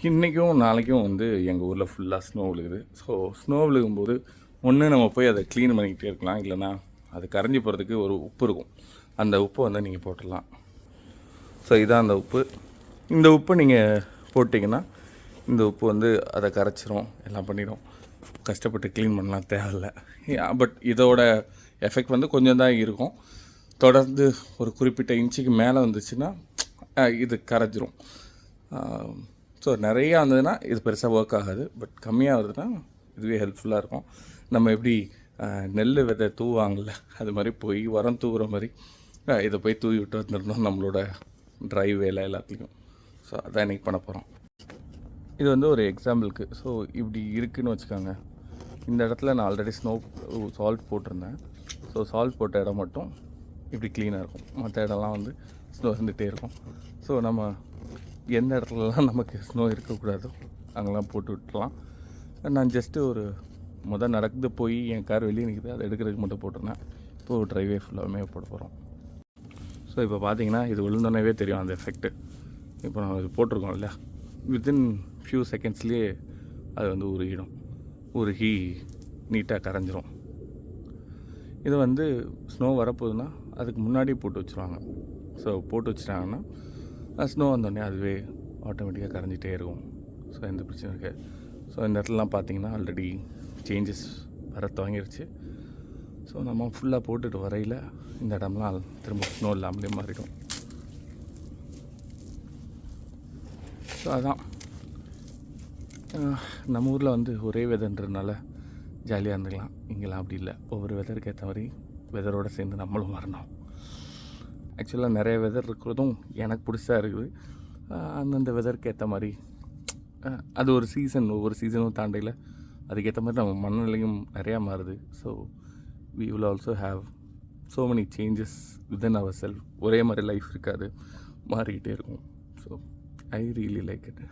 இன்றைக்கும் நாளைக்கும் வந்து எங்கள் ஊரில் ஃபுல்லாக ஸ்னோ விழுகுது. ஸோ ஸ்னோ விழுகும்போது ஒன்று நம்ம போய் அதை க்ளீன் பண்ணிக்கிட்டே இருக்கலாம், இல்லைனா அது கரைஞ்சி போகிறதுக்கு ஒரு உப்பு இருக்கும். அந்த உப்பை வந்து நீங்கள் போட்டுடலாம். ஸோ இதான் அந்த உப்பு. இந்த உப்பு நீங்கள் போட்டிங்கன்னா இந்த உப்பு வந்து அதை கரைச்சிரும், எல்லாம் பண்ணிடும். கஷ்டப்பட்டு க்ளீன் பண்ணலாம் தேவையில்லை. பட் இதோட எஃபெக்ட் வந்து கொஞ்சம் தான் இருக்கும். தொடர்ந்து ஒரு குறிப்பிட்ட இன்ச்சுக்கு மேலே வந்துச்சுன்னா இது கரைஞ்சிரும். ஸோ நிறையா இருந்ததுன்னா இது பெருசாக ஒர்க் ஆகாது. பட் கம்மியாக வருதுன்னா இதுவே ஹெல்ப்ஃபுல்லாக இருக்கும். நம்ம எப்படி நெல் விதை தூவாங்கள்ல, அது மாதிரி போய் உரம் தூவுற மாதிரி இதை போய் தூவி விட்டு வந்துடணும் நம்மளோட ட்ரை வேலை எல்லாத்துலேயும். ஸோ அதான் இன்றைக்கி பண்ண போகிறோம். இது வந்து ஒரு எக்ஸாம்பிளுக்கு. ஸோ இப்படி இருக்குதுன்னு வச்சுக்கோங்க. இந்த இடத்துல நான் ஆல்ரெடி சால்ட் போட்டிருந்தேன். ஸோ சால்ட் போட்ட இடம் மட்டும் இப்படி க்ளீனாக இருக்கும். மற்ற இடம்லாம் வந்து ஸ்னோ இருந்துகிட்டே இருக்கும். ஸோ நம்ம எந்த இடத்துலலாம் நமக்கு ஸ்னோ இருக்கக்கூடாதோ அங்கெல்லாம் போட்டு விட்டுலாம். நான் ஜஸ்ட்டு ஒரு நடந்து போய் என் கார் வெளியே நிற்குது, அதை எடுக்கிறதுக்கு மட்டும் போட்டிருந்தேன். இப்போது ட்ரைவே ஃபுல்லாகவே போட போகிறோம். ஸோ இப்போ பார்த்தீங்கன்னா இது விழுந்தோன்னே தெரியும் அந்த எஃபெக்ட்டு. இப்போ நம்ம இது போட்டிருக்கோம் இல்லையா, வித்தின் ஃபியூ செகண்ட்ஸ்லேயே அது வந்து உருகி நீட்டாக கரைஞ்சிரும். இது வந்து ஸ்னோ வரப்போகுதுன்னா அதுக்கு முன்னாடி போட்டு வச்சுருவாங்க. ஸோ போட்டு வச்சுட்டாங்கன்னா ஸ்னோ வந்தோடனே அதுவே ஆட்டோமேட்டிக்காக கரைஞ்சிட்டே இருக்கும். ஸோ எந்த பிரச்சனையும் இருக்குது. ஸோ இந்த இடத்துலலாம் பார்த்திங்கன்னா ஆல்ரெடி சேஞ்சஸ் வர துவங்கிருச்சு. ஸோ நம்ம ஃபுல்லாக போட்டுட்டு வரையில் இந்த இடம்லாம் திரும்ப ஸ்னோ இல்லாமலே மாறிடும். ஸோ அதான் நம்ம ஊரில் வந்து ஒரே வெதர்ன்றதுனால ஜாலியாக இருந்துக்கலாம். இங்கெல்லாம் அப்படி இல்லை. ஒவ்வொரு வெதருக்கு ஏற்ற மாதிரி வெதரோடு சேர்ந்து நம்மளும் வரணும். ஆக்சுவலாக நிறைய வெதர் இருக்கிறதும் எனக்கு பிடிச்சா இருக்குது. அந்தந்த வெதருக்கு ஏற்ற மாதிரி அது ஒரு சீசன், ஒவ்வொரு சீசனும் தாண்டையில் அதுக்கேற்ற மாதிரி நம்ம மனநிலையும் நிறையா மாறுது. So we will also have so many changes within ourselves. ஒரே மாதிரி லைஃப் இருக்காது, மாறிக்கிட்டே இருக்கும். So I really like it.